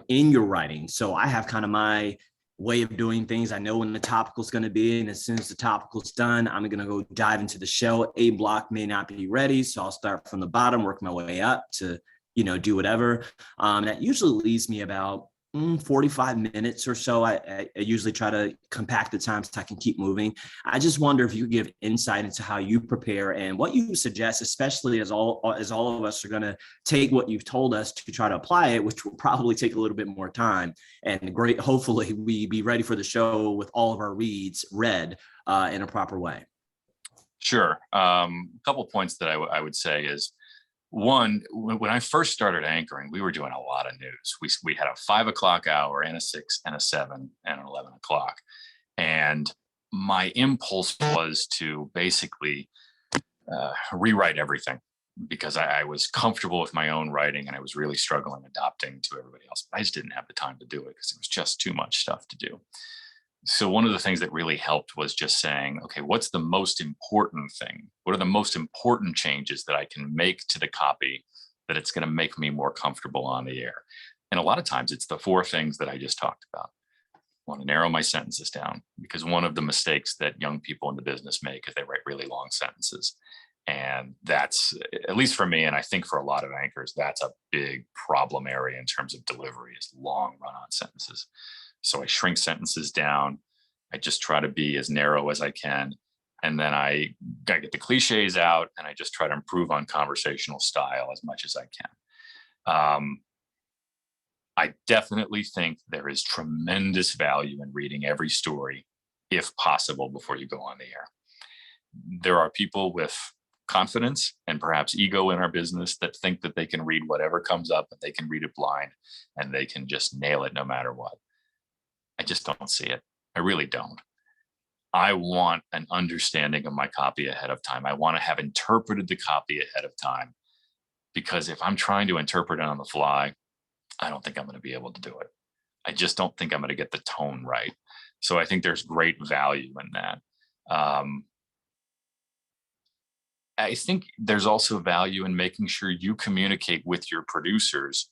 In your writing. So I have kind of my way of doing things. I know when the topical is going to be, and as soon as the topical is done, I'm going to go dive into the show. A block may not be ready, so I'll start from the bottom, work my way up to do whatever. That usually leaves me about 45 minutes or so. I usually try to compact the time so I can keep moving. I just wonder if you could give insight into how you prepare and what you suggest, especially as all of us are going to take what you've told us to try to apply it, which will probably take a little bit more time. And hopefully we be ready for the show with all of our reads read in a proper way. Sure. A couple points that I would say is, one, when I first started anchoring, we were doing a lot of news. We had a 5 o'clock hour and a 6 and a 7 and an 11 o'clock. And my impulse was to basically rewrite everything because I was comfortable with my own writing and I was really struggling adapting to everybody else. But I just didn't have the time to do it because it was just too much stuff to do. So one of the things that really helped was just saying, okay, what's the most important thing? What are the most important changes that I can make to the copy that it's going to make me more comfortable on the air? And a lot of times it's the 4 things that I just talked about. I want to narrow my sentences down because one of the mistakes that young people in the business make is they write really long sentences. And that's, at least for me, and I think for a lot of anchors, that's a big problem area in terms of delivery, is long run-on sentences. So I shrink sentences down. I just try to be as narrow as I can. And then I get the cliches out and I just try to improve on conversational style as much as I can. I definitely think there is tremendous value in reading every story, if possible, before you go on the air. There are people with confidence and perhaps ego in our business that think that they can read whatever comes up and they can read it blind and they can just nail it no matter what. I just don't see it. I really don't. I want an understanding of my copy ahead of time. I want to have interpreted the copy ahead of time, because if I'm trying to interpret it on the fly, I don't think I'm going to be able to do it. I just don't think I'm going to get the tone right. So I think there's great value in that. I think there's also value in making sure you communicate with your producers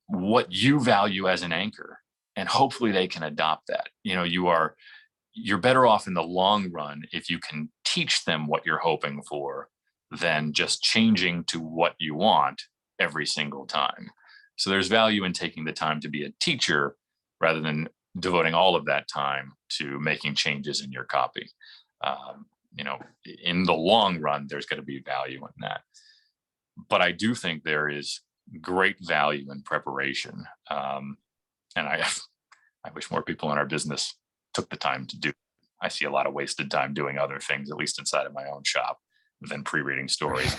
what you value as an anchor. And hopefully they can adopt that. You're better off in the long run if you can teach them what you're hoping for than just changing to what you want every single time. So there's value in taking the time to be a teacher rather than devoting all of that time to making changes in your copy. In the long run, there's going to be value in that. But I do think there is great value in preparation. And I wish more people in our business took the time to do. I see a lot of wasted time doing other things, at least inside of my own shop, than pre-reading stories.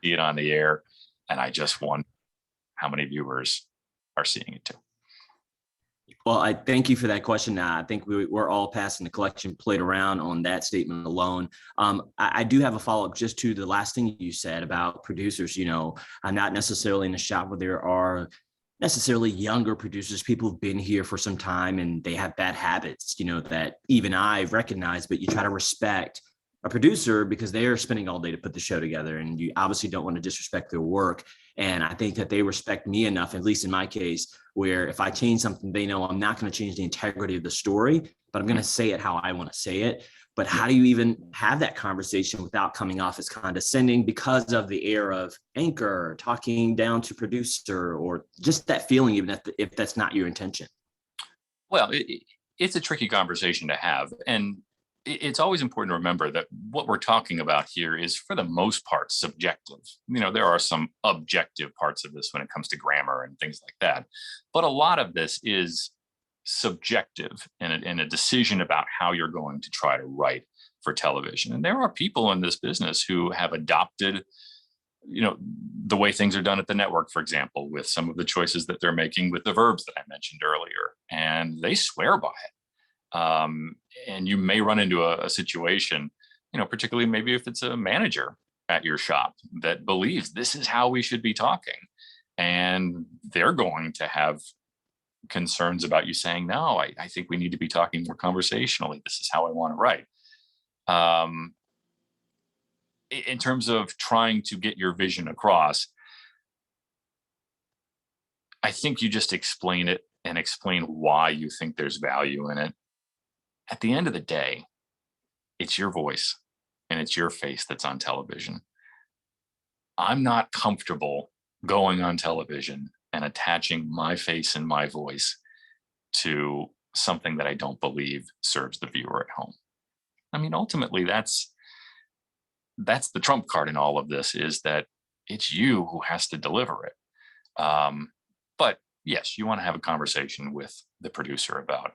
See it on the air, and I just wonder how many viewers are seeing it too. Well, I thank you for that question. I think we're all passing the collection plate around on that statement alone. I do have a follow-up just to the last thing you said about producers. I'm not necessarily in a shop where there are necessarily younger producers, people who've been here for some time and they have bad habits, that even I recognize, but you try to respect a producer because they are spending all day to put the show together, and you obviously don't want to disrespect their work. And I think that they respect me enough, at least in my case, where if I change something, they know I'm not going to change the integrity of the story, but I'm going to say it how I want to say it. But how do you even have that conversation without coming off as condescending because of the air of anchor, talking down to producer, or just that feeling, even if that's not your intention? Well, it's a tricky conversation to have. And it's always important to remember that what we're talking about here is, for the most part, subjective. There are some objective parts of this when it comes to grammar and things like that. But a lot of this is subjective in a decision about how you're going to try to write for television. And there are people in this business who have adopted, the way things are done at the network, for example, with some of the choices that they're making with the verbs that I mentioned earlier, and they swear by it. And you may run into a situation, particularly maybe if it's a manager at your shop that believes this is how we should be talking. And they're going to have concerns about you saying, no, I think we need to be talking more conversationally. This is how I want to write. In terms of trying to get your vision across, I think you just explain it and explain why you think there's value in it. At the end of the day, it's your voice and it's your face that's on television. I'm not comfortable going on television and attaching my face and my voice to something that I don't believe serves the viewer at home. I mean, ultimately, that's the trump card in all of this, is that it's you who has to deliver it. But yes, you want to have a conversation with the producer about,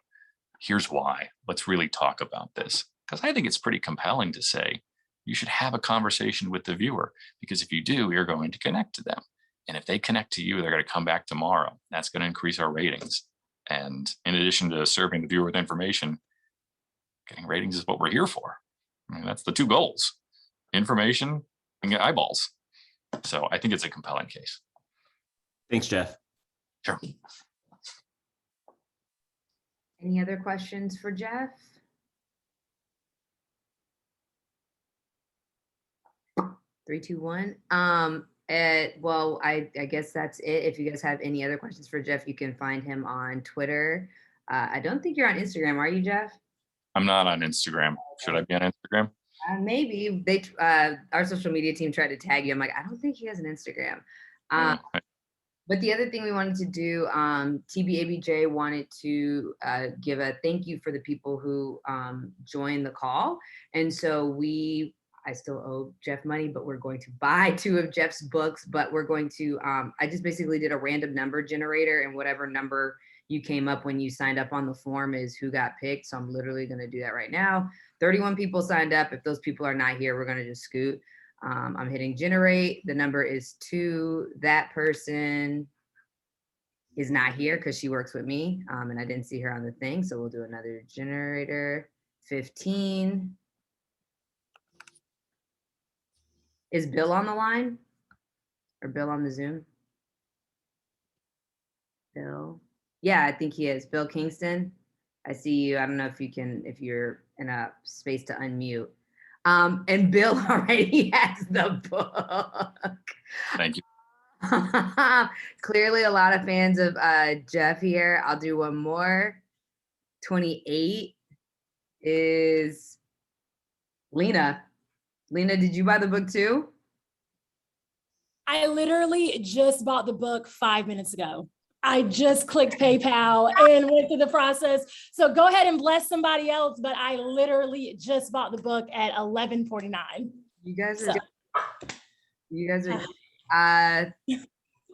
here's why. Let's really talk about this. Because I think it's pretty compelling to say you should have a conversation with the viewer, because if you do, you're going to connect to them. And if they connect to you, they're going to come back tomorrow. That's going to increase our ratings. And in addition to serving the viewer with information, getting ratings is what we're here for. I mean, that's the two goals: information and get eyeballs. So I think it's a compelling case. Thanks, Jeff. Sure. Any other questions for Jeff? Three, two, one. Well, I guess that's it. If you guys have any other questions for Jeff, you can find him on Twitter. I don't think you're on Instagram, are you, Jeff? I'm not on Instagram. Should I be on Instagram? Maybe. Our social media team tried to tag you. I'm like, I don't think he has an Instagram. But the other thing we wanted to do, TBABJ wanted to give a thank you for the people who joined the call. And so I still owe Jeff money, but we're going to buy 2 of Jeff's books. But we're going to, I just basically did a random number generator, and whatever number you came up when you signed up on the form is who got picked. So I'm literally going to do that right now. 31 people signed up. If those people are not here, we're going to just scoot. I'm hitting generate. The number is 2. That person is not here because she works with me, and I didn't see her on the thing. So we'll do another generator. 15. Is Bill on the line? Or Bill on the Zoom? Bill? Yeah, I think he is. Bill Kingston. I see you. I don't know if you're in a space to unmute. And Bill already has the book. Thank you. Clearly a lot of fans of Jeff here. I'll do one more. 28 is Lena. Lena, did you buy the book too? I literally just bought the book 5 minutes ago. I just clicked PayPal and went through the process. So go ahead and bless somebody else, but I literally just bought the book at $11.49. You guys are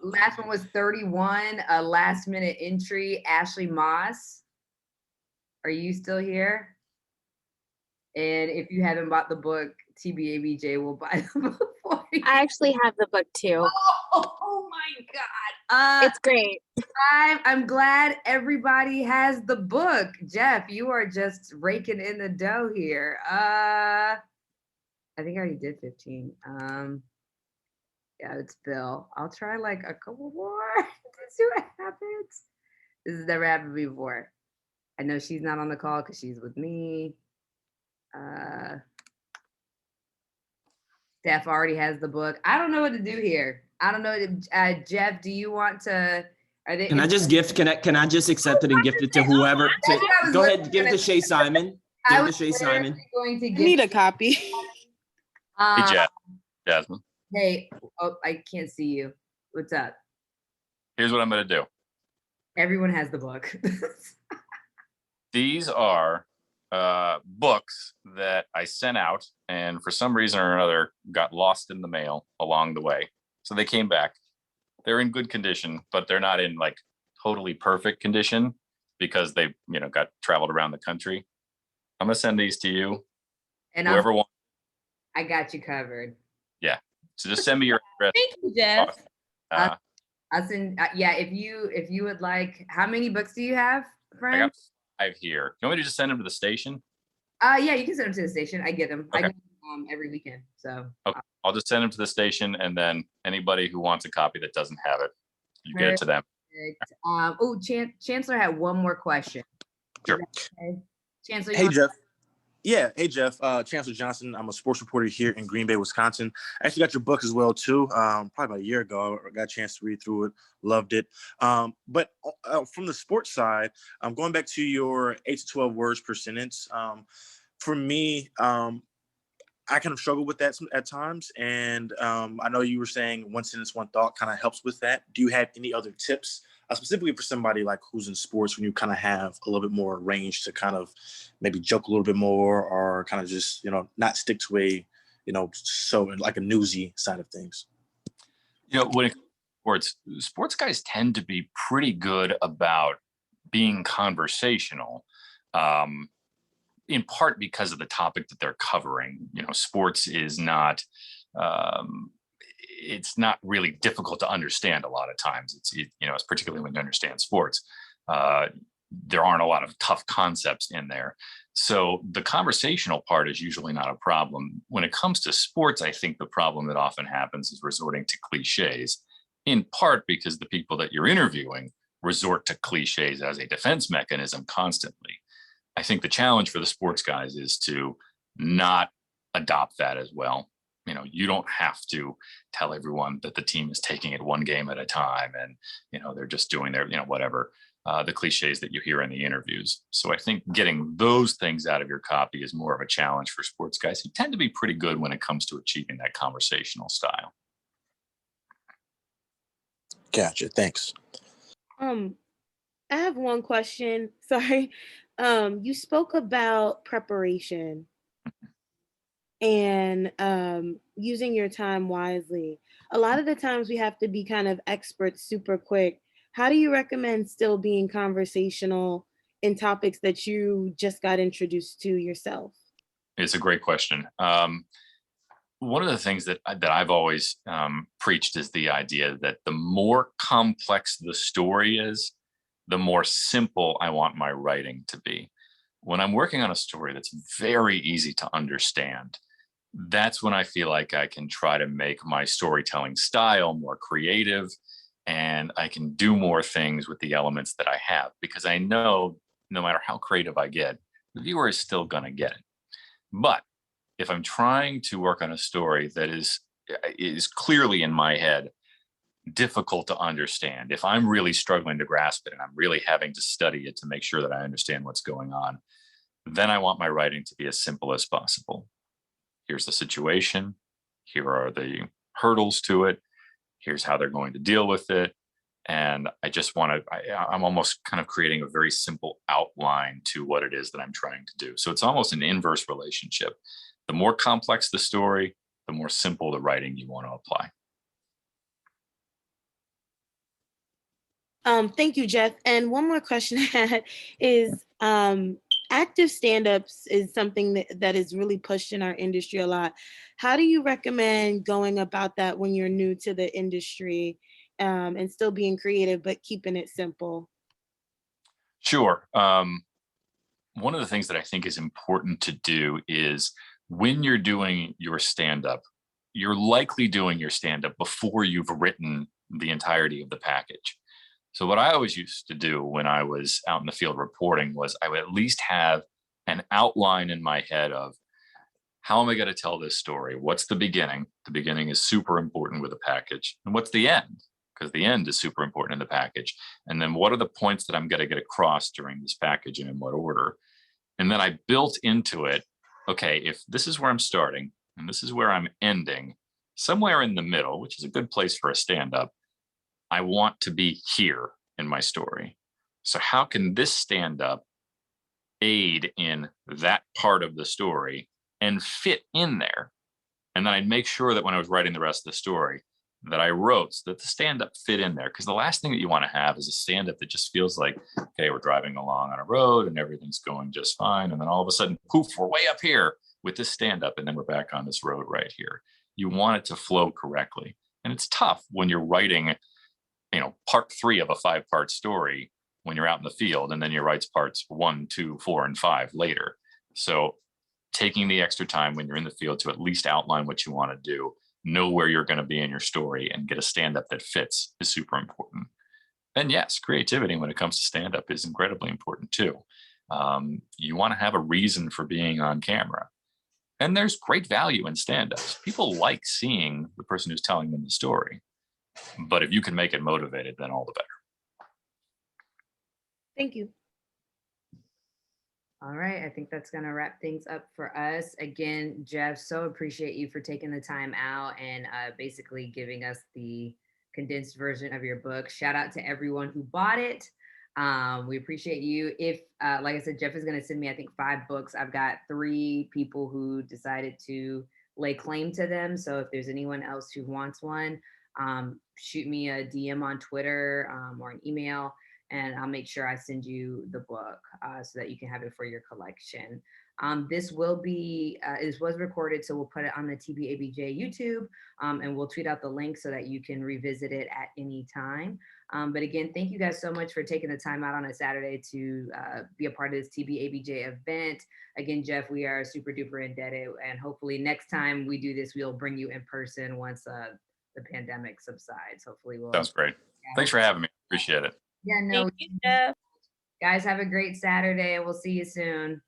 last one was 31, a last minute entry. Ashley Moss, are you still here? And if you haven't bought the book, TBABJ will buy the book for you. I actually have the book too. Oh my God. It's great. I'm glad everybody has the book. Jeff, you are just raking in the dough here. I think I already did 15. Yeah, it's Bill. I'll try like a couple more to see what happens. This has never happened before. I know she's not on the call because she's with me. Steph already has the book. I don't know what to do here. I don't know. Jeff, do you want to? Can I just gift? Can I just accept it and gift it to whoever? Go ahead, give it to Shay Simon. Give it to Shay Simon. Going to I need a copy. Hey, Jasmine. Hey, oh, I can't see you. What's up? Here's what I'm going to do. Everyone has the book. These are books that I sent out and for some reason or another got lost in the mail along the way. So they came back. They're in good condition, but they're not in like totally perfect condition because they, got traveled around the country. I'm going to send these to you. And whoever wants. I got you covered. Yeah. So just send me your address. Thank you, Jeff. I'll send, if you would like, how many books do you have, friend? I got 5 here. You want me to just send them to the station? Yeah, you can send them to the station. I get them. Okay. I get them every weekend. So okay. I'll just send them to the station, and then anybody who wants a copy that doesn't have it, you get it to them. Chancellor had one more question. Sure. Okay? Chancellor. Hey, Jeff. Yeah. Hey, Jeff. Chancellor Johnson. I'm a sports reporter here in Green Bay, Wisconsin. I actually got your book as well, too. Probably about a year ago. I got a chance to read through it. Loved it. But from the sports side, I'm going back to your 8 to 12 words per sentence. For me, I kind of struggle with that at times. And I know you were saying one sentence, one thought kind of helps with that. Do you have any other tips? Specifically for somebody like who's in sports, when you kind of have a little bit more range to kind of maybe joke a little bit more or kind of just, not stick to a, so like a newsy side of things. When it comes to sports guys tend to be pretty good about being conversational, in part because of the topic that they're covering. Sports is not, it's not really difficult to understand a lot of times. It's particularly when you understand sports, there aren't a lot of tough concepts in there. So the conversational part is usually not a problem. When it comes to sports, I think the problem that often happens is resorting to cliches, in part because the people that you're interviewing resort to cliches as a defense mechanism constantly. I think the challenge for the sports guys is to not adopt that as well. You don't have to tell everyone that the team is taking it one game at a time and, they're just doing their, whatever, the cliches that you hear in the interviews. So I think getting those things out of your copy is more of a challenge for sports guys who tend to be pretty good when it comes to achieving that conversational style. Gotcha. Thanks. I have one question. Sorry. You spoke about preparation and using your time wisely. A lot of the times we have to be kind of experts super quick. How do you recommend still being conversational in topics that you just got introduced to yourself? It's a great question. One of the things that I've always preached is the idea that the more complex the story is, the more simple I want my writing to be. When I'm working on a story that's very easy to understand, that's when I feel like I can try to make my storytelling style more creative, and I can do more things with the elements that I have, because I know no matter how creative I get, the viewer is still going to get it. But if I'm trying to work on a story that is clearly in my head difficult to understand, if I'm really struggling to grasp it and I'm really having to study it to make sure that I understand what's going on, then I want my writing to be as simple as possible. Here's the situation. Here are the hurdles to it. Here's how they're going to deal with it. And I just want to, I'm almost kind of creating a very simple outline to what it is that I'm trying to do. So it's almost an inverse relationship. The more complex the story, the more simple the writing you want to apply. Thank you, Jeff. And one more question I had is active stand-ups is something that is really pushed in our industry a lot. How do you recommend going about that when you're new to the industry and still being creative, but keeping it simple? Sure. One of the things that I think is important to do is when you're doing your stand-up, you're likely doing your stand-up before you've written the entirety of the package. So what I always used to do when I was out in the field reporting was I would at least have an outline in my head of how am I going to tell this story? What's the beginning? The beginning is super important with a package. And what's the end? Because the end is super important in the package. And then what are the points that I'm going to get across during this package and in what order? And then I built into it, okay, if this is where I'm starting and this is where I'm ending, somewhere in the middle, which is a good place for a stand-up, I want to be here in my story. So how can this stand-up aid in that part of the story and fit in there? And then I'd make sure that when I was writing the rest of the story that I wrote so that the stand-up fit in there. Because the last thing that you want to have is a stand-up that just feels like, okay, we're driving along on a road and everything's going just fine. And then all of a sudden, poof, we're way up here with this stand-up and then we're back on this road right here. You want it to flow correctly. And it's tough when you're writing, part 3 of a 5-part story when you're out in the field, and then you write parts 1, 2, 4, and 5 later. So taking the extra time when you're in the field to at least outline what you want to do, know where you're going to be in your story, and get a stand-up that fits is super important. And yes, creativity when it comes to stand-up is incredibly important too. You want to have a reason for being on camera. And there's great value in stand-ups. People like seeing the person who's telling them the story. But if you can make it motivated, then all the better. Thank you. All right, I think that's going to wrap things up for us. Again, Jeff, so appreciate you for taking the time out and basically giving us the condensed version of your book. Shout out to everyone who bought it. We appreciate you. If, like I said, Jeff is going to send me, I think, 5 books. I've got 3 people who decided to lay claim to them. So if there's anyone else who wants one, shoot me a DM on Twitter or an email, and I'll make sure I send you the book so that you can have it for your collection. This will be, this was recorded, so we'll put it on the TBABJ YouTube, and we'll tweet out the link so that you can revisit it at any time. But again, thank you guys so much for taking the time out on a Saturday to be a part of this TBABJ event. Again, Jeff, we are super duper indebted, and hopefully next time we do this, we'll bring you in person once the pandemic subsides. Hopefully we'll. Sounds great. Thanks for having me. Appreciate it. Yeah, no. Thank you, Jeff. Guys, have a great Saturday, and we'll see you soon.